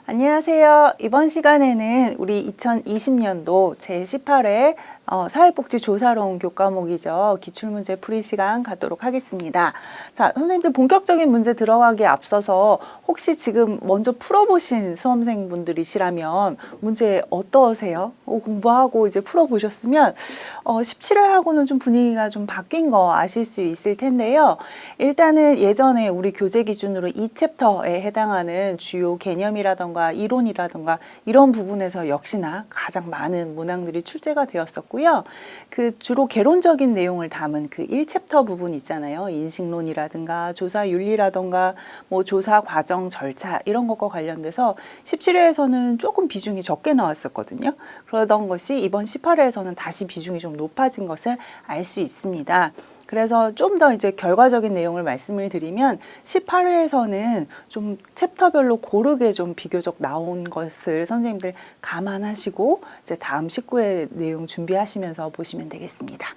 안녕하세요. 이번 시간에는 우리 2020년도 제18회 사회복지조사론 교과목이죠. 기출문제 풀이 시간 갖도록 하겠습니다. 자, 선생님들 본격적인 문제 들어가기에 앞서서 혹시 지금 먼저 풀어보신 수험생분들이시라면 문제 어떠세요? 공부하고 이제 풀어보셨으면 17회하고는 좀 분위기가 좀 바뀐 거 아실 수 있을 텐데요. 일단은 예전에 우리 교재 기준으로 2챕터에 해당하는 주요 개념이라던가 이론이라던가 이런 부분에서 역시나 가장 많은 문항들이 출제가 되었었고요. 그 주로 개론적인 내용을 담은 그 1챕터 부분 있잖아요. 인식론이라든가 조사 윤리라던가 뭐 조사 과정 절차 이런 것과 관련돼서 17회에서는 조금 비중이 적게 나왔었거든요. 그러던 것이 이번 18회에서는 다시 비중이 좀 높아진 것을 알 수 있습니다. 그래서 좀 더 이제 결과적인 내용을 말씀을 드리면 18회에서는 좀 챕터별로 고르게 좀 비교적 나온 것을 선생님들 감안하시고 이제 다음 19회 내용 준비하시면서 보시면 되겠습니다.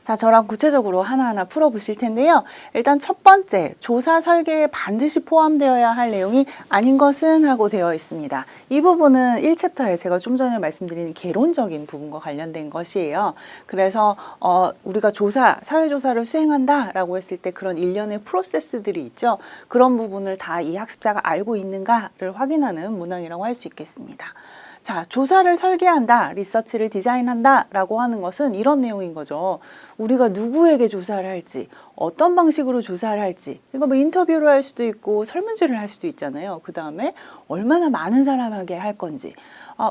자, 저랑 구체적으로 하나하나 풀어보실 텐데요. 일단 첫 번째, 조사 설계에 반드시 포함되어야 할 내용이 아닌 것은 하고 되어 있습니다. 이 부분은 1챕터에 제가 좀 전에 말씀드린 개론적인 부분과 관련된 것이에요. 그래서 우리가 사회조사를 수행한다라고 했을 때 그런 일련의 프로세스들이 있죠. 그런 부분을 다 이 학습자가 알고 있는가를 확인하는 문항이라고 할 수 있겠습니다. 자, 조사를 설계한다, 리서치를 디자인한다 라고 하는 것은 이런 내용인 거죠. 우리가 누구에게 조사를 할지, 어떤 방식으로 조사를 할지, 이거 뭐 인터뷰를 할 수도 있고 설문지를 할 수도 있잖아요. 그 다음에 얼마나 많은 사람에게 할 건지,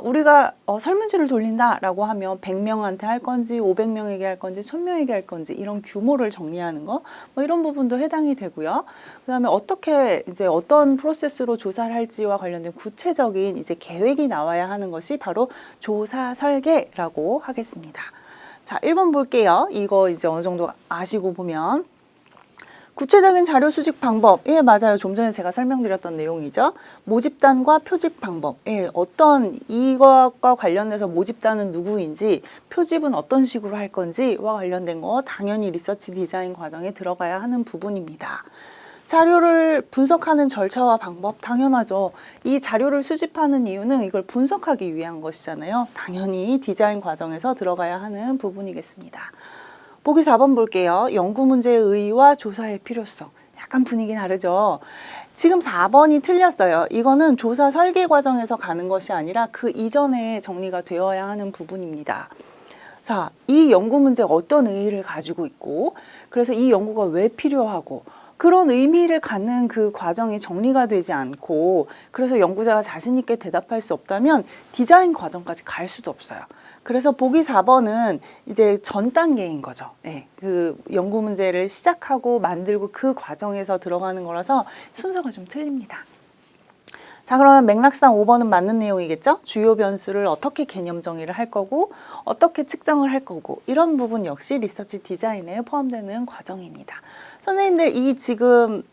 우리가 설문지를 돌린다라고 하면 100명한테 할 건지, 500명에게 할 건지, 1000명에게 할 건지 이런 규모를 정리하는 거, 뭐 이런 부분도 해당이 되고요. 그 다음에 어떻게 이제 어떤 프로세스로 조사를 할지와 관련된 구체적인 이제 계획이 나와야 하는 것이 바로 조사 설계라고 하겠습니다. 자, 1번 볼게요. 이거 이제 어느 정도 아시고 보면 구체적인 자료 수집 방법. 예, 맞아요. 좀 전에 제가 설명드렸던 내용이죠. 모집단과 표집 방법. 예, 어떤 이것과 관련해서 모집단은 누구인지, 표집은 어떤 식으로 할 건지와 관련된 거 당연히 리서치 디자인 과정에 들어가야 하는 부분입니다. 자료를 분석하는 절차와 방법 당연하죠. 이 자료를 수집하는 이유는 이걸 분석하기 위한 것이잖아요. 당연히 디자인 과정에서 들어가야 하는 부분이겠습니다. 보기 4번 볼게요. 연구 문제의 의의와 조사의 필요성. 약간 분위기 다르죠. 지금 4번이 틀렸어요. 이거는 조사 설계 과정에서 가는 것이 아니라 그 이전에 정리가 되어야 하는 부분입니다. 자, 이 연구 문제가 어떤 의의를 가지고 있고, 그래서 이 연구가 왜 필요하고, 그런 의미를 갖는 그 과정이 정리가 되지 않고, 그래서 연구자가 자신 있게 대답할 수 없다면 디자인 과정까지 갈 수도 없어요. 그래서 보기 4번은 이제 전 단계인 거죠. 네, 그 연구 문제를 시작하고 만들고 그 과정에서 들어가는 거라서 순서가 좀 틀립니다. 자, 그러면 맥락상 5번은 맞는 내용이겠죠? 주요 변수를 어떻게 개념 정의를 할 거고, 어떻게 측정을 할 거고, 이런 부분 역시 리서치 디자인에 포함되는 과정입니다. 선생님들 이 지금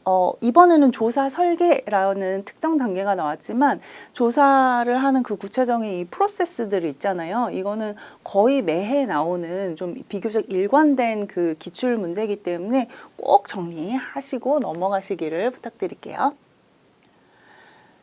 이번에는 조사 설계라는 특정 단계가 나왔지만 조사를 하는 그 구체적인 이 프로세스들이 있잖아요. 이거는 거의 매해 나오는 좀 비교적 일관된 그 기출 문제이기 때문에 꼭 정리하시고 넘어가시기를 부탁드릴게요.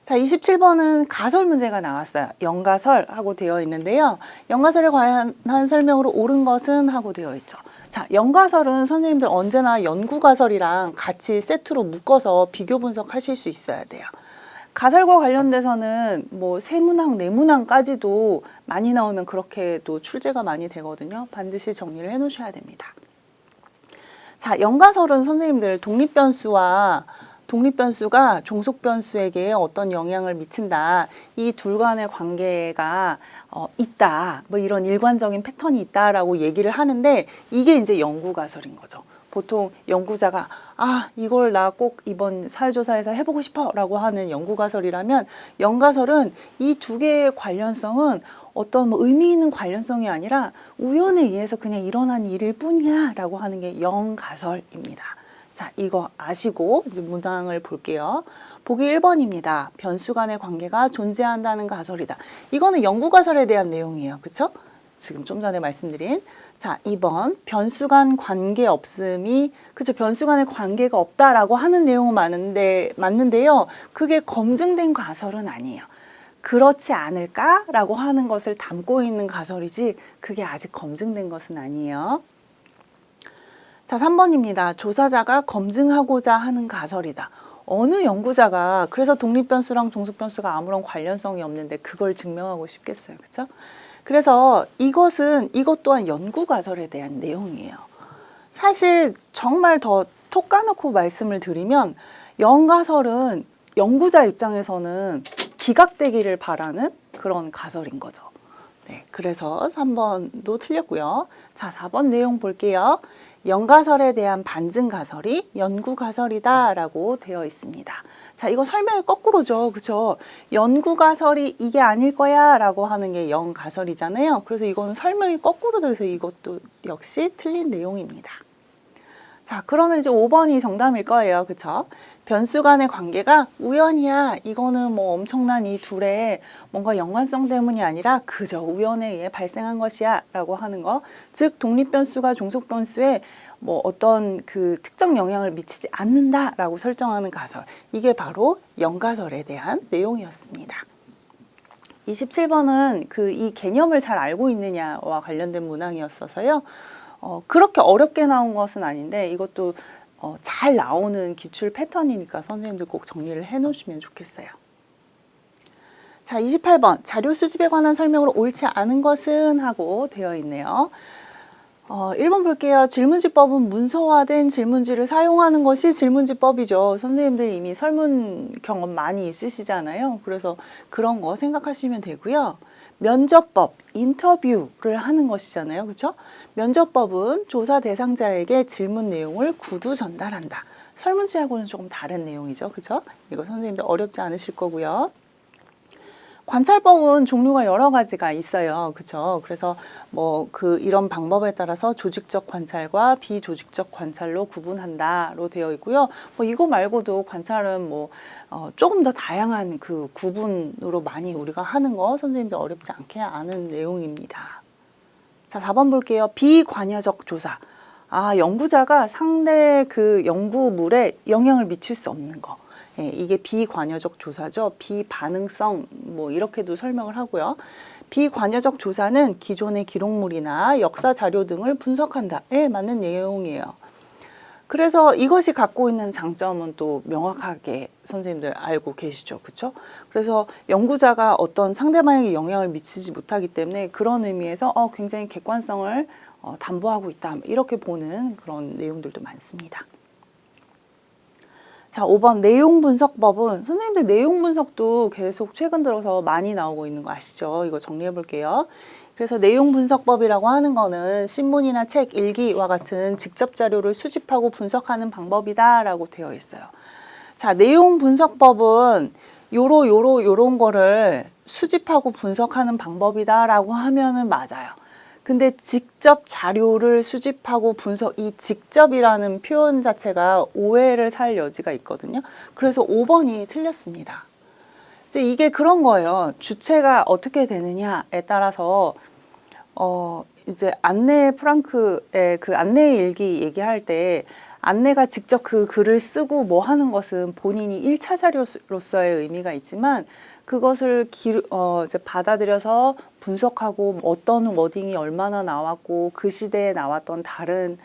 자, 27번은 가설 문제가 나왔어요. 연가설하고 되어 있는데요. 연가설에 관한 설명으로 옳은 것은 하고 되어 있죠. 자, 연가설은 선생님들 언제나 연구가설이랑 같이 세트로 묶어서 비교 분석하실 수 있어야 돼요. 가설과 관련돼서는 뭐 세문항, 네문항까지도 많이 나오면 그렇게 또 출제가 많이 되거든요. 반드시 정리를 해 놓으셔야 됩니다. 자, 연가설은 선생님들 독립변수가 종속변수에게 어떤 영향을 미친다. 이 둘 간의 관계가 있다. 뭐 이런 일관적인 패턴이 있다라고 얘기를 하는데 이게 이제 연구가설인 거죠. 보통 연구자가 이걸 나 꼭 이번 사회조사에서 해보고 싶어 라고 하는 연구가설이라면 연가설은 이 두 개의 관련성은 어떤 뭐 의미 있는 관련성이 아니라 우연에 의해서 그냥 일어난 일일 뿐이야 라고 하는 게 연가설입니다. 자, 이거 아시고 이제 문항을 볼게요. 보기 1번입니다. 변수 간의 관계가 존재한다는 가설이다. 이거는 연구 가설에 대한 내용이에요. 그렇죠? 지금 좀 전에 말씀드린. 자, 2번 변수 간 관계 없음이, 그죠? 변수 간의 관계가 없다라고 하는 내용은 맞는데요. 그게 검증된 가설은 아니에요. 그렇지 않을까라고 하는 것을 담고 있는 가설이지 그게 아직 검증된 것은 아니에요. 자, 3번입니다. 조사자가 검증하고자 하는 가설이다. 어느 연구자가 그래서 독립변수랑 종속변수가 아무런 관련성이 없는데 그걸 증명하고 싶겠어요. 그렇죠? 그래서 이것 또한 연구가설에 대한 내용이에요. 사실 정말 더 톡 까놓고 말씀을 드리면 연가설은 연구자 입장에서는 기각되기를 바라는 그런 가설인 거죠. 네, 그래서 3번도 틀렸고요. 자, 4번 내용 볼게요. 연가설에 대한 반증 가설이 연구 가설이다 라고 되어 있습니다. 자, 이거 설명이 거꾸로죠. 그죠? 연구 가설이 이게 아닐 거야 라고 하는 게 연가설이잖아요. 그래서 이거는 설명이 거꾸로 돼서 이것도 역시 틀린 내용입니다. 자, 그러면 이제 5번이 정답일 거예요. 그쵸? 변수 간의 관계가 우연이야. 이거는 뭐 엄청난 이 둘의 뭔가 연관성 때문이 아니라 그저 우연에 의해 발생한 것이야 라고 하는 거. 즉, 독립변수가 종속변수에 뭐 어떤 그 특정 영향을 미치지 않는다 라고 설정하는 가설. 이게 바로 연가설에 대한 내용이었습니다. 27번은 그 이 개념을 잘 알고 있느냐와 관련된 문항이었어서요. 그렇게 어렵게 나온 것은 아닌데 이것도 잘 나오는 기출 패턴이니까 선생님들 꼭 정리를 해 놓으시면 좋겠어요. 자, 28번 자료 수집에 관한 설명으로 옳지 않은 것은 하고 되어 있네요. 1번 볼게요. 질문지법은 문서화된 질문지를 사용하는 것이 질문지법이죠. 선생님들 이미 설문 경험 많이 있으시잖아요. 그래서 그런 거 생각하시면 되고요. 면접법, 인터뷰를 하는 것이잖아요. 그렇죠? 면접법은 조사 대상자에게 질문 내용을 구두 전달한다. 설문지하고는 조금 다른 내용이죠. 그렇죠? 이거 선생님들 어렵지 않으실 거고요. 관찰법은 종류가 여러 가지가 있어요. 그렇죠? 그래서 뭐 이런 방법에 따라서 조직적 관찰과 비조직적 관찰로 구분한다로 되어 있고요. 뭐 이거 말고도 관찰은 뭐 조금 더 다양한 그 구분으로 많이 우리가 하는 거 선생님들 어렵지 않게 아는 내용입니다. 자, 4번 볼게요. 비관여적 조사. 연구자가 상대 그 연구물에 영향을 미칠 수 없는 거. 예, 이게 비관여적 조사죠. 비반응성 뭐 이렇게도 설명을 하고요. 비관여적 조사는 기존의 기록물이나 역사 자료 등을 분석한다에 맞는 내용이에요. 그래서 이것이 갖고 있는 장점은 또 명확하게 선생님들 알고 계시죠. 그렇죠? 그래서 연구자가 어떤 상대방에게 영향을 미치지 못하기 때문에 그런 의미에서 굉장히 객관성을 담보하고 있다. 이렇게 보는 그런 내용들도 많습니다. 자, 5번 내용 분석법은 선생님들 내용 분석도 계속 최근 들어서 많이 나오고 있는 거 아시죠? 이거 정리해 볼게요. 그래서 내용 분석법이라고 하는 거는 신문이나 책, 일기와 같은 직접 자료를 수집하고 분석하는 방법이다라고 되어 있어요. 자, 내용 분석법은 요런 거를 수집하고 분석하는 방법이다라고 하면은 맞아요. 근데 직접 자료를 수집하고 분석, 이 직접이라는 표현 자체가 오해를 살 여지가 있거든요. 그래서 5번이 틀렸습니다. 이제 이게 그런 거예요. 주체가 어떻게 되느냐에 따라서 이제 안네 프랑크의 그 안내 일기 얘기할 때 안내가 직접 그 글을 쓰고 뭐 하는 것은 본인이 1차 자료로서의 의미가 있지만 그것을 이제 받아들여서 분석하고 어떤 워딩이 얼마나 나왔고 그 시대에 나왔던 다른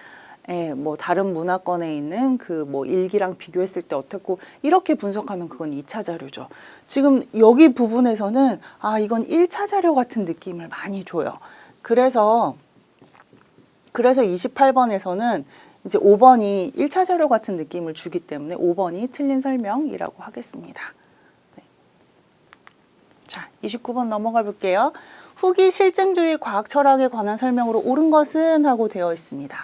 다른 문화권에 있는 그 뭐 일기랑 비교했을 때 어떻고 이렇게 분석하면 그건 2차 자료죠. 지금 여기 부분에서는 이건 1차 자료 같은 느낌을 많이 줘요. 그래서 28번에서는 이제 5번이 1차 자료 같은 느낌을 주기 때문에 5번이 틀린 설명이라고 하겠습니다. 네. 자, 29번 넘어가 볼게요. 후기 실증주의 과학 철학에 관한 설명으로 옳은 것은 하고 되어 있습니다.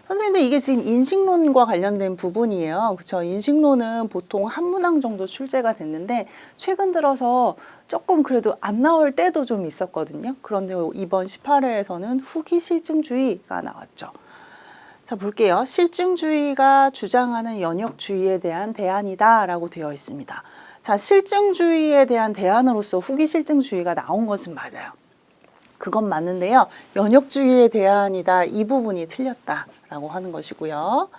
선생님들 이게 지금 인식론과 관련된 부분이에요. 그렇죠? 인식론은 보통 한 문항 정도 출제가 됐는데 최근 들어서 조금 그래도 안 나올 때도 좀 있었거든요. 그런데 이번 18회에서는 후기 실증주의가 나왔죠. 자, 볼게요. 실증주의가 주장하는 연역주의에 대한 대안이다 라고 되어 있습니다. 자, 실증주의에 대한 대안으로서 후기 실증주의가 나온 것은 맞아요. 그건 맞는데요. 면역주의의 대안이다. 이 부분이 틀렸다라고 하는 것이고요.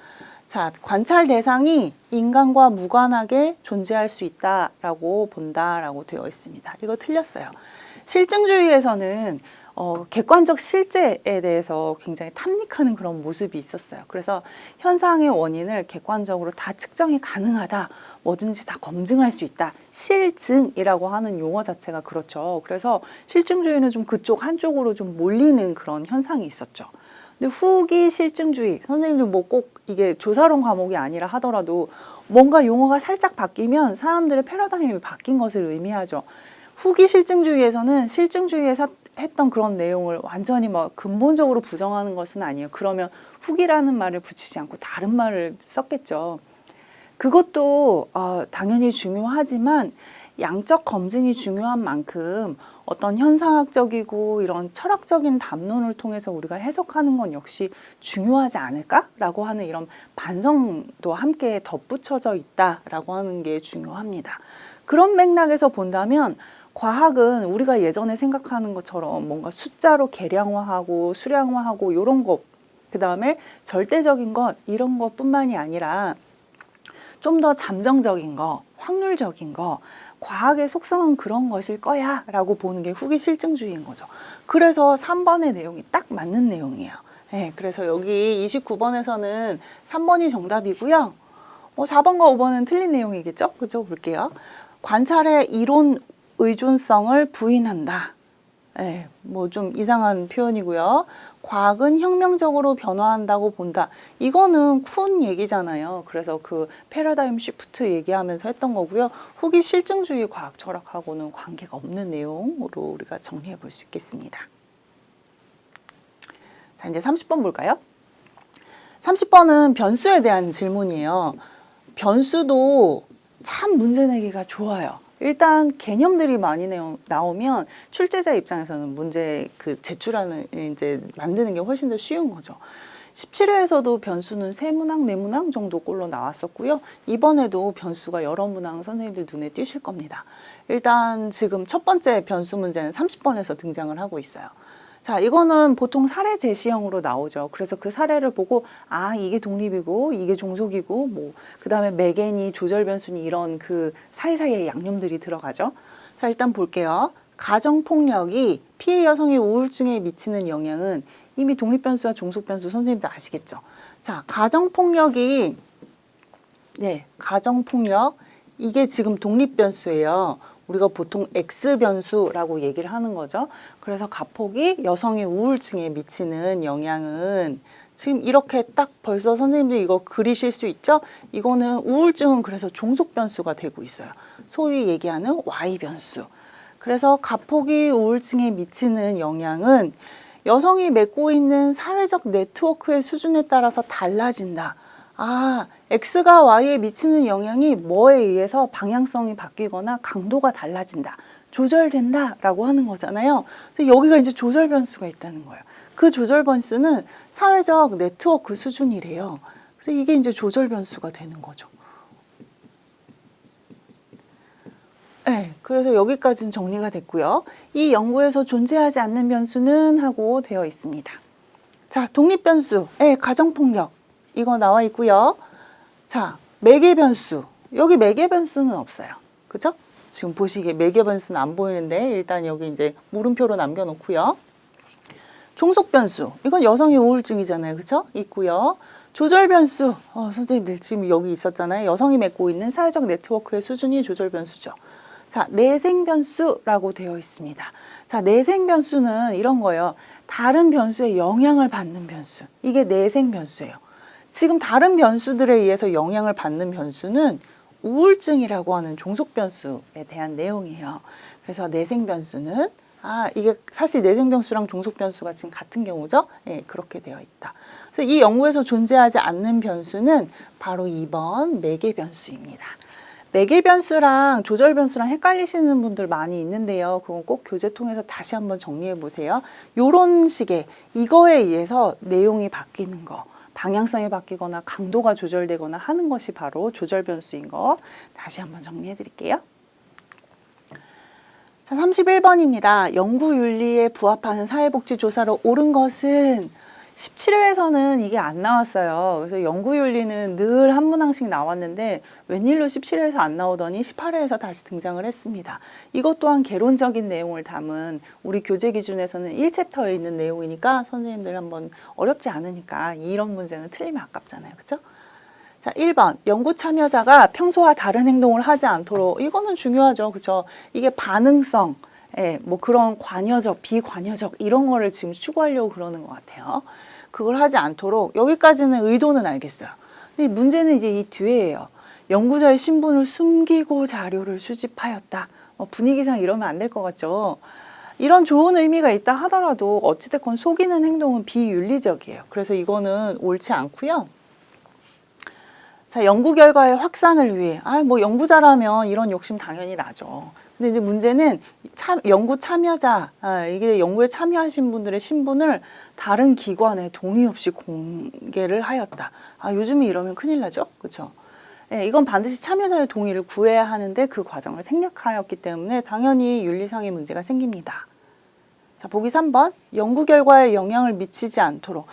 자, 관찰 대상이 인간과 무관하게 존재할 수 있다라고 본다라고 되어 있습니다. 이거 틀렸어요. 실증주의에서는 객관적 실제에 대해서 굉장히 탐닉하는 그런 모습이 있었어요. 그래서 현상의 원인을 객관적으로 다 측정이 가능하다. 뭐든지 다 검증할 수 있다. 실증이라고 하는 용어 자체가 그렇죠. 그래서 실증주의는 좀 그쪽 한쪽으로 좀 몰리는 그런 현상이 있었죠. 근데 후기 실증주의, 선생님들 뭐 꼭 이게 조사론 과목이 아니라 하더라도 뭔가 용어가 살짝 바뀌면 사람들의 패러다임이 바뀐 것을 의미하죠. 후기 실증주의에서는 실증주의에서 했던 그런 내용을 완전히 막 근본적으로 부정하는 것은 아니에요. 그러면 후기라는 말을 붙이지 않고 다른 말을 썼겠죠. 그것도 당연히 중요하지만 양적 검증이 중요한 만큼 어떤 현상학적이고 이런 철학적인 담론을 통해서 우리가 해석하는 건 역시 중요하지 않을까라고 하는 이런 반성도 함께 덧붙여져 있다라고 하는 게 중요합니다. 그런 맥락에서 본다면 과학은 우리가 예전에 생각하는 것처럼 뭔가 숫자로 계량화하고 수량화하고 이런 거, 그 다음에 절대적인 것 이런 것뿐만이 아니라 좀 더 잠정적인 거, 확률적인 거, 과학의 속성은 그런 것일 거야 라고 보는 게 후기 실증주의인 거죠. 그래서 3번의 내용이 딱 맞는 내용이에요. 네, 그래서 여기 29번에서는 3번이 정답이고요. 4번과 5번은 틀린 내용이겠죠? 그죠? 볼게요. 관찰의 이론 의존성을 부인한다. 네, 뭐 좀 이상한 표현이고요. 과학은 혁명적으로 변화한다고 본다. 이거는 쿤 얘기잖아요. 그래서 그 패러다임 시프트 얘기하면서 했던 거고요. 후기 실증주의 과학 철학하고는 관계가 없는 내용으로 우리가 정리해 볼 수 있겠습니다. 자, 이제 30번 볼까요? 30번은 변수에 대한 질문이에요. 변수도 참 문제 내기가 좋아요. 일단 개념들이 많이 나오면 출제자 입장에서는 문제 제출하는 이제 만드는 게 훨씬 더 쉬운 거죠. 17회에서도 변수는 3문항, 4문항 정도 꼴로 나왔었고요. 이번에도 변수가 여러 문항 선생님들 눈에 띄실 겁니다. 일단 지금 첫 번째 변수 문제는 30번에서 등장을 하고 있어요. 자, 이거는 보통 사례 제시형으로 나오죠. 그래서 그 사례를 보고 이게 독립이고 이게 종속이고 뭐 그다음에 매개니 조절 변수니 이런 그 사이사이에 양념들이 들어가죠. 자, 일단 볼게요. 가정 폭력이 피해 여성의 우울증에 미치는 영향은 이미 독립 변수와 종속 변수 선생님들 아시겠죠? 자, 가정 폭력이 가정 폭력 이게 지금 독립 변수예요. 우리가 보통 X변수라고 얘기를 하는 거죠. 그래서 가폭이 여성의 우울증에 미치는 영향은 지금 이렇게 딱 벌써 선생님들 이거 그리실 수 있죠? 이거는 우울증은 그래서 종속변수가 되고 있어요. 소위 얘기하는 Y변수. 그래서 가폭이 우울증에 미치는 영향은 여성이 맺고 있는 사회적 네트워크의 수준에 따라서 달라진다. X가 Y에 미치는 영향이 뭐에 의해서 방향성이 바뀌거나 강도가 달라진다. 조절된다 라고 하는 거잖아요. 그래서 여기가 이제 조절 변수가 있다는 거예요. 그 조절 변수는 사회적 네트워크 수준이래요. 그래서 이게 이제 조절 변수가 되는 거죠. 네, 그래서 여기까지는 정리가 됐고요. 이 연구에서 존재하지 않는 변수는 하고 되어 있습니다. 자, 독립 변수, 가정폭력. 이거 나와 있고요. 자, 매개 변수. 여기 매개 변수는 없어요. 그죠? 지금 보시기에 매개 변수는 안 보이는데 일단 여기 이제 물음표로 남겨놓고요. 종속 변수. 이건 여성의 우울증이잖아요. 그죠? 있고요. 조절 변수. 선생님들 지금 여기 있었잖아요. 여성이 맺고 있는 사회적 네트워크의 수준이 조절 변수죠. 자, 내생 변수라고 되어 있습니다. 자, 내생 변수는 이런 거예요. 다른 변수에 영향을 받는 변수. 이게 내생 변수예요. 지금 다른 변수들에 의해서 영향을 받는 변수는 우울증이라고 하는 종속 변수에 대한 내용이에요. 그래서 내생 변수는 이게 사실 내생 변수랑 종속 변수가 지금 같은 경우죠. 그렇게 되어 있다. 그래서 이 연구에서 존재하지 않는 변수는 바로 2번 매개 변수입니다. 매개 변수랑 조절 변수랑 헷갈리시는 분들 많이 있는데요. 그건 꼭 교재 통해서 다시 한번 정리해 보세요. 요런 식의 이거에 의해서 내용이 바뀌는 거. 방향성이 바뀌거나 강도가 조절되거나 하는 것이 바로 조절 변수인 거 다시 한번 정리해 드릴게요. 자, 31번입니다. 연구윤리에 부합하는 사회복지조사로 옳은 것은 17회에서는 이게 안 나왔어요. 그래서 연구윤리는 늘 한 문항씩 나왔는데 웬일로 17회에서 안 나오더니 18회에서 다시 등장을 했습니다. 이것 또한 개론적인 내용을 담은 우리 교재 기준에서는 1챕터에 있는 내용이니까 선생님들 한번 어렵지 않으니까 이런 문제는 틀리면 아깝잖아요. 그렇죠? 자, 1번. 연구 참여자가 평소와 다른 행동을 하지 않도록. 이거는 중요하죠. 그죠? 이게 반응성, 뭐 그런 관여적, 비관여적 이런 거를 지금 추구하려고 그러는 것 같아요. 그걸 하지 않도록. 여기까지는 의도는 알겠어요. 근데 문제는 이제 이 뒤에예요. 연구자의 신분을 숨기고 자료를 수집하였다. 분위기상 이러면 안 될 것 같죠? 이런 좋은 의미가 있다 하더라도 어찌됐건 속이는 행동은 비윤리적이에요. 그래서 이거는 옳지 않고요. 자, 연구 결과의 확산을 위해, 뭐 연구자라면 이런 욕심 당연히 나죠. 근데 이제 문제는 연구 참여자, 이게 연구에 참여하신 분들의 신분을 다른 기관에 동의 없이 공개를 하였다. 요즘에 이러면 큰일 나죠, 그렇죠? 이건 반드시 참여자의 동의를 구해야 하는데 그 과정을 생략하였기 때문에 당연히 윤리상의 문제가 생깁니다. 자, 보기 3번. 연구 결과에 영향을 미치지 않도록.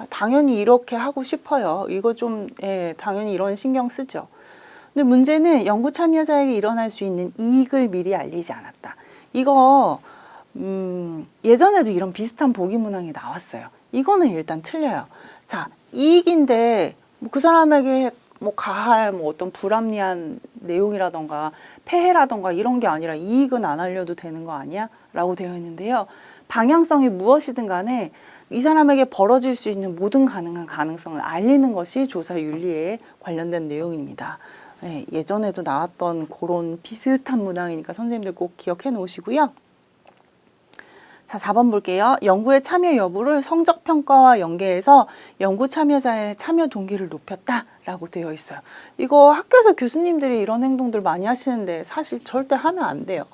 당연히 이렇게 하고 싶어요. 이거 좀 당연히 이런 신경 쓰죠. 근데 문제는 연구 참여자에게 일어날 수 있는 이익을 미리 알리지 않았다. 이거 예전에도 이런 비슷한 보기 문항이 나왔어요. 이거는 일단 틀려요. 자, 이익인데 그 사람에게 가할 어떤 불합리한 내용이라던가 폐해라던가 이런 게 아니라 이익은 안 알려도 되는 거 아니야? 라고 되어 있는데요. 방향성이 무엇이든 간에 이 사람에게 벌어질 수 있는 모든 가능한 가능성을 알리는 것이 조사 윤리에 관련된 내용입니다. 예전에도 나왔던 그런 비슷한 문항이니까 선생님들 꼭 기억해 놓으시고요. 자, 4번 볼게요. 연구의 참여 여부를 성적 평가와 연계해서 연구 참여자의 참여 동기를 높였다라고 되어 있어요. 이거 학교에서 교수님들이 이런 행동들 많이 하시는데 사실 절대 하면 안 돼요.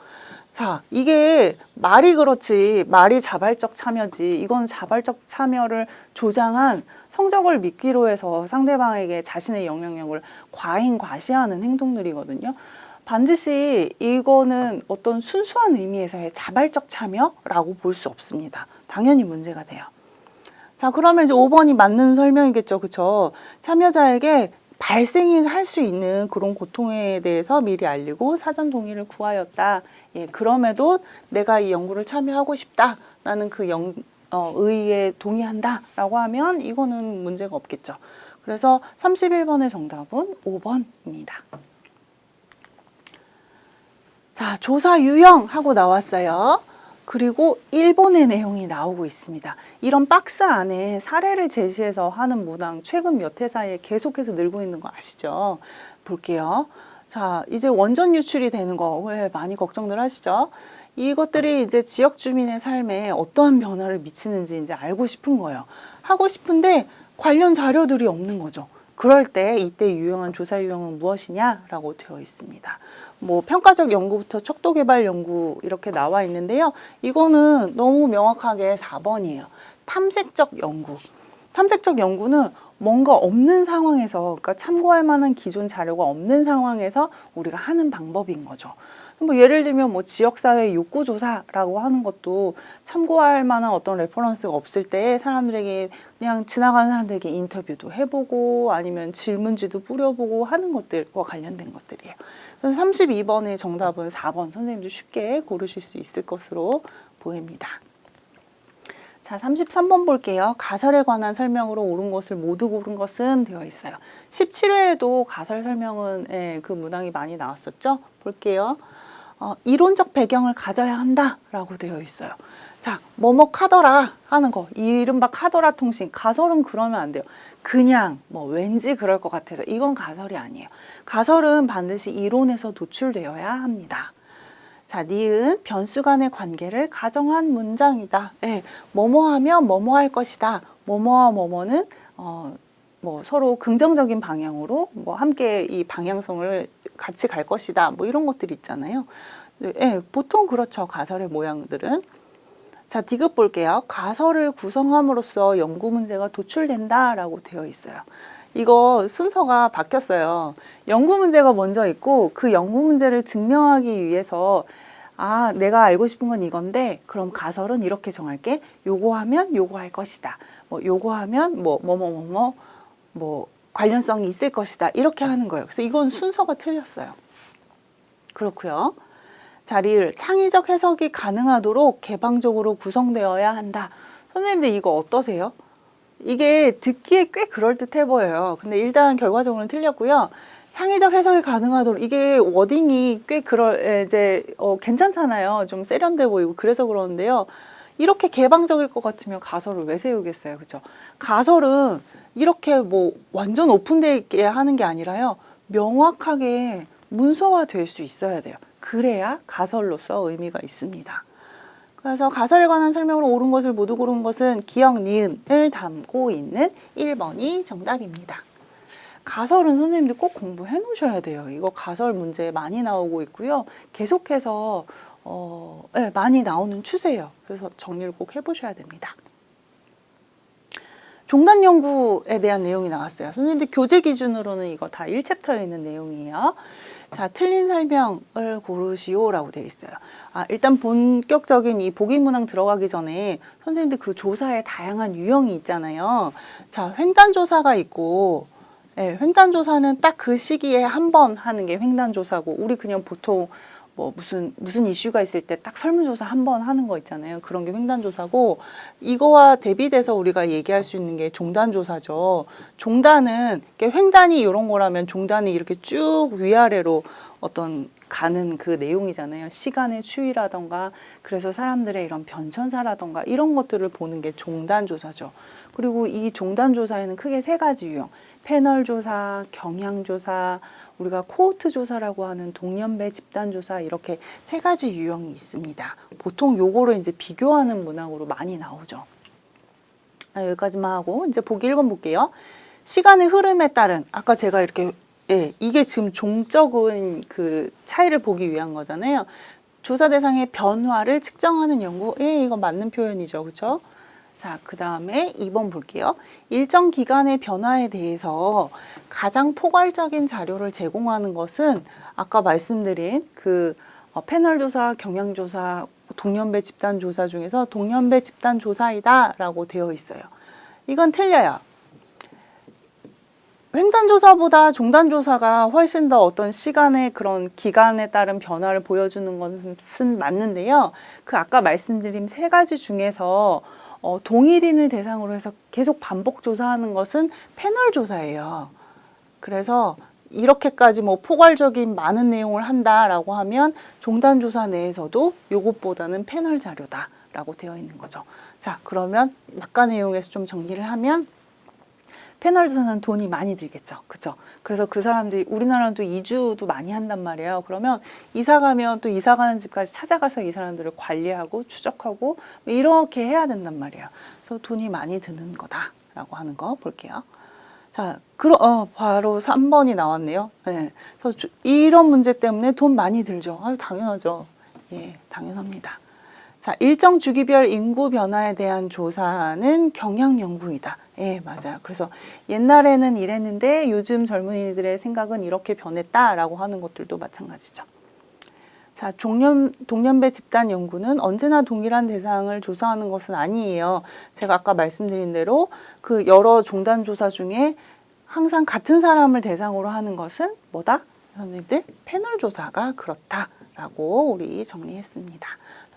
자, 이게 말이 그렇지, 말이 자발적 참여지, 이건 자발적 참여를 조장한 성적을 믿기로 해서 상대방에게 자신의 영향력을 과잉과시하는 행동들이거든요. 반드시 이거는 어떤 순수한 의미에서의 자발적 참여라고 볼 수 없습니다. 당연히 문제가 돼요. 자, 그러면 이제 5번이 맞는 설명이겠죠. 그쵸? 참여자에게 발생이 할 수 있는 그런 고통에 대해서 미리 알리고 사전 동의를 구하였다. 그럼에도 내가 이 연구를 참여하고 싶다. 나는 그 의의에 동의한다. 라고 하면 이거는 문제가 없겠죠. 그래서 31번의 정답은 5번입니다. 자, 조사 유형 하고 나왔어요. 그리고 1번의 내용이 나오고 있습니다. 이런 박스 안에 사례를 제시해서 하는 문항 최근 몇 해 사이에 계속해서 늘고 있는 거 아시죠? 볼게요. 자, 이제 원전 유출이 되는 거 왜 많이 걱정들 하시죠? 이것들이 이제 지역 주민의 삶에 어떠한 변화를 미치는지 이제 알고 싶은 거예요. 하고 싶은데 관련 자료들이 없는 거죠. 그럴 때 이때 유용한 조사 유형은 무엇이냐라고 되어 있습니다. 평가적 연구부터 척도 개발 연구 이렇게 나와 있는데요. 이거는 너무 명확하게 4번이에요. 탐색적 연구. 탐색적 연구는 뭔가 없는 상황에서, 그러니까 참고할 만한 기존 자료가 없는 상황에서 우리가 하는 방법인 거죠. 예를 들면 지역사회 욕구조사라고 하는 것도 참고할 만한 어떤 레퍼런스가 없을 때 사람들에게 그냥 지나가는 사람들에게 인터뷰도 해보고 아니면 질문지도 뿌려보고 하는 것들과 관련된 것들이에요. 그래서 32번의 정답은 4번 선생님도 쉽게 고르실 수 있을 것으로 보입니다. 자, 33번 볼게요. 가설에 관한 설명으로 옳은 것을 모두 고른 것은 되어 있어요. 17회에도 가설 설명은 그 문항이 많이 나왔었죠. 볼게요. 이론적 배경을 가져야 한다라고 되어 있어요. 자, 뭐뭐 카더라 하는 거, 이른바 카더라 통신. 가설은 그러면 안 돼요. 그냥 왠지 그럴 것 같아서. 이건 가설이 아니에요. 가설은 반드시 이론에서 도출되어야 합니다. 자, 니은 변수 간의 관계를 가정한 문장이다. 뭐뭐 하면 뭐뭐 할 것이다. 뭐뭐와 뭐뭐는 서로 긍정적인 방향으로 함께 이 방향성을 같이 갈 것이다. 이런 것들이 있잖아요. 보통 그렇죠. 가설의 모양들은. 자, 디귿 볼게요. 가설을 구성함으로써 연구 문제가 도출된다라고 되어 있어요. 이거 순서가 바뀌었어요. 연구 문제가 먼저 있고 그 연구 문제를 증명하기 위해서 아, 내가 알고 싶은 건 이건데 그럼 가설은 이렇게 정할게. 요거 하면 요거 할 것이다. 뭐 요거 하면 뭐 관련성이 있을 것이다. 이렇게 하는 거예요. 그래서 이건 순서가 틀렸어요. 그렇고요. 자리를 창의적 해석이 가능하도록 개방적으로 구성되어야 한다. 선생님들 이거 어떠세요? 이게 듣기에 꽤 그럴듯해 보여요. 근데 일단 결과적으로는 틀렸고요. 창의적 해석이 가능하도록 이게 워딩이 꽤 괜찮잖아요. 좀 세련돼 보이고 그래서 그러는데요. 이렇게 개방적일 것 같으면 가설을 왜 세우겠어요, 그렇죠? 가설은 이렇게 뭐 완전 오픈되게 하는 게 아니라요. 명확하게 문서화 될 수 있어야 돼요. 그래야 가설로서 의미가 있습니다. 그래서 가설에 관한 설명으로 옳은 것을 모두 고른 것은 기역, 니은을 담고 있는 1번이 정답입니다. 가설은 선생님들 꼭 공부해 놓으셔야 돼요. 이거 가설 문제 많이 나오고 있고요. 계속해서 네, 많이 나오는 추세예요. 그래서 정리를 꼭 해보셔야 됩니다. 종단 연구에 대한 내용이 나왔어요. 선생님들 교재 기준으로는 이거 다 1챕터에 있는 내용이에요. 자, 틀린 설명을 고르시오라고 되어 있어요. 아, 일단 본격적인 이 보기문항 들어가기 전에 선생님들 그 조사의 다양한 유형이 있잖아요. 자, 횡단조사가 있고, 네, 횡단조사는 딱 그 시기에 한 번 하는 게 횡단조사고, 우리 그냥 보통 뭐 무슨 이슈가 있을 때 딱 설문조사 한 번 하는 거 있잖아요. 그런 게 횡단조사고, 이거와 대비돼서 우리가 얘기할 수 있는 게 종단조사죠. 종단은 횡단이 이런 거라면 종단이 이렇게 쭉 위아래로 어떤 가는 그 내용이잖아요. 시간의 추이라던가, 그래서 사람들의 이런 변천사라던가 이런 것들을 보는 게 종단조사죠. 그리고 이 종단조사에는 크게 세 가지 유형. 패널 조사, 경향 조사, 우리가 코호트 조사라고 하는 동년배 집단 조사, 이렇게 세 가지 유형이 있습니다. 보통 요거를 이제 비교하는 문항으로 많이 나오죠. 여기까지만 하고 이제 보기 1번 볼게요. 시간의 흐름에 따른, 아까 제가 이렇게 이게 지금 종적인 그 차이를 보기 위한 거잖아요. 조사 대상의 변화를 측정하는 연구. 이거 맞는 표현이죠. 그렇죠? 자, 그 다음에 2번 볼게요. 일정 기간의 변화에 대해서 가장 포괄적인 자료를 제공하는 것은 아까 말씀드린 그 패널 조사, 경향 조사, 동년배 집단 조사 중에서 동년배 집단 조사이다 라고 되어 있어요. 이건 틀려요. 횡단조사보다 종단조사가 훨씬 더 어떤 시간의 그런 기간에 따른 변화를 보여주는 것은 맞는데요. 그 아까 말씀드린 세 가지 중에서 동일인을 대상으로 해서 계속 반복 조사하는 것은 패널 조사예요. 그래서 이렇게까지 뭐 포괄적인 많은 내용을 한다라고 하면 종단 조사 내에서도 요것보다는 패널 자료다라고 되어 있는 거죠. 자, 그러면 막간 내용에서 좀 정리를 하면 패널 조사는 돈이 많이 들겠죠. 그죠? 그래서 그 사람들이 우리나라는 또 이주도 많이 한단 말이에요. 그러면 이사 가면 또 이사 가는 집까지 찾아가서 이 사람들을 관리하고 추적하고 이렇게 해야 된단 말이에요. 그래서 돈이 많이 드는 거다라고 하는 거 볼게요. 자, 바로 3번이 나왔네요. 네. 그래서 이런 문제 때문에 돈 많이 들죠. 아유, 당연하죠. 예, 당연합니다. 자, 일정 주기별 인구 변화에 대한 조사는 경향 연구이다. 예, 맞아요. 그래서 옛날에는 이랬는데 요즘 젊은이들의 생각은 이렇게 변했다라고 하는 것들도 마찬가지죠. 자, 동년배 집단 연구는 언제나 동일한 대상을 조사하는 것은 아니에요. 제가 아까 말씀드린 대로 그 여러 종단 조사 중에 항상 같은 사람을 대상으로 하는 것은 뭐다? 선생님들, 패널 조사가 그렇다라고 우리 정리했습니다.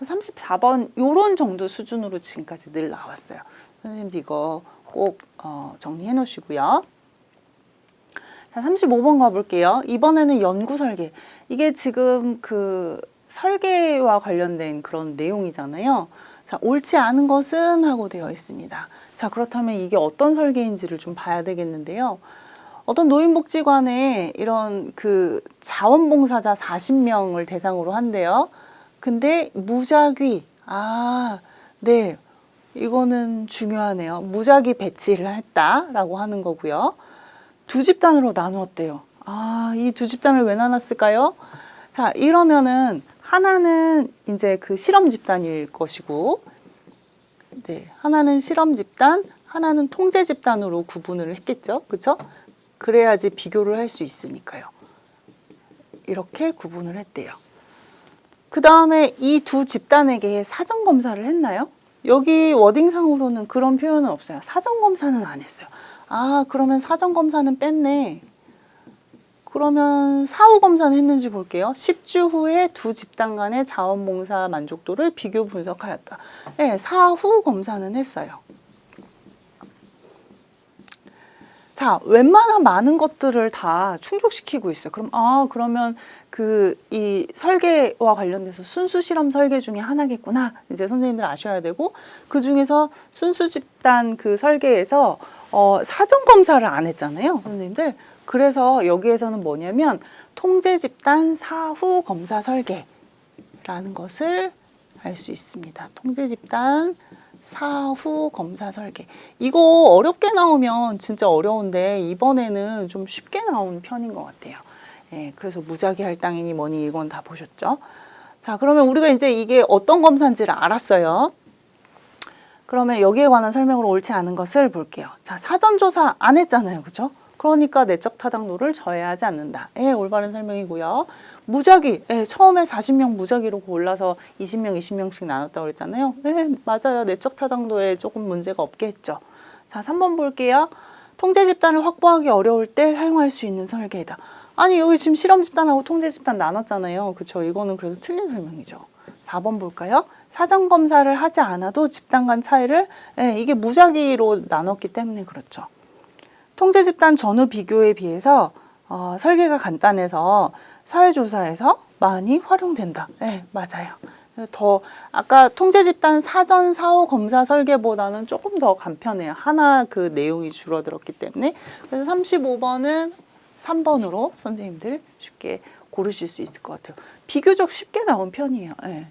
34번 요런 정도 수준으로 지금까지 늘 나왔어요. 선생님들 이거 꼭 정리해 놓으시고요. 자, 35번 가볼게요. 이번에는 연구 설계. 이게 지금 그 설계와 관련된 그런 내용이잖아요. 자, 옳지 않은 것은 하고 되어 있습니다. 자, 그렇다면 이게 어떤 설계인지를 좀 봐야 되겠는데요. 어떤 노인복지관에 이런 그 자원봉사자 40명을 대상으로 한대요. 근데 무작위, 네, 이거는 중요하네요. 무작위 배치를 했다라고 하는 거고요. 두 집단으로 나누었대요. 이 두 집단을 왜 나눴을까요? 자, 이러면은 하나는 이제 그 실험 집단일 것이고, 네, 하나는 실험 집단, 하나는 통제 집단으로 구분을 했겠죠, 그렇죠? 그래야지 비교를 할 수 있으니까요. 이렇게 구분을 했대요. 그 다음에 이 두 집단에게 사전 검사를 했나요? 여기 워딩상으로는 그런 표현은 없어요. 사전 검사는 안 했어요. 아, 그러면 사전 검사는 뺐네. 그러면 사후 검사는 했는지 볼게요. 10주 후에 두 집단 간의 자원봉사 만족도를 비교 분석하였다. 네, 사후 검사는 했어요. 자, 웬만한 많은 것들을 다 충족시키고 있어요. 그러면 이 설계와 관련돼서 순수 실험 설계 중에 하나겠구나. 이제 선생님들 아셔야 되고, 그 중에서 순수 집단 그 설계에서 사전 검사를 안 했잖아요, 선생님들. 그래서 여기에서는 뭐냐면 통제 집단 사후 검사 설계라는 것을 알 수 있습니다. 통제 집단 사후 검사 설계. 이거 어렵게 나오면 진짜 어려운데 이번에는 좀 쉽게 나온 편인 것 같아요. 예, 그래서 무작위 할당이니 뭐니 이건 다 보셨죠? 자, 그러면 우리가 이제 이게 어떤 검사인지를 알았어요. 그러면 여기에 관한 설명으로 옳지 않은 것을 볼게요. 자, 사전조사 안 했잖아요. 그죠? 그러니까 내적 타당도를 저해하지 않는다. 예, 올바른 설명이고요. 무작위, 예, 처음에 40명 무작위로 골라서 20명, 20명씩 나눴다고 그랬잖아요. 예, 맞아요. 내적 타당도에 조금 문제가 없겠죠. 자, 3번 볼게요. 통제 집단을 확보하기 어려울 때 사용할 수 있는 설계이다. 아니, 여기 지금 실험 집단하고 통제 집단 나눴잖아요. 그쵸? 이거는 그래서 틀린 설명이죠. 4번 볼까요? 사전 검사를 하지 않아도 집단 간 차이를, 예, 이게 무작위로 나눴기 때문에 그렇죠. 통제 집단 전후 비교에 비해서 설계가 간단해서 사회조사에서 많이 활용된다. 네, 맞아요. 아까 통제 집단 사전 사후 검사 설계보다는 조금 더 간편해요. 하나 그 내용이 줄어들었기 때문에. 그래서 35번은 3번으로 선생님들 쉽게 고르실 수 있을 것 같아요. 비교적 쉽게 나온 편이에요. 네.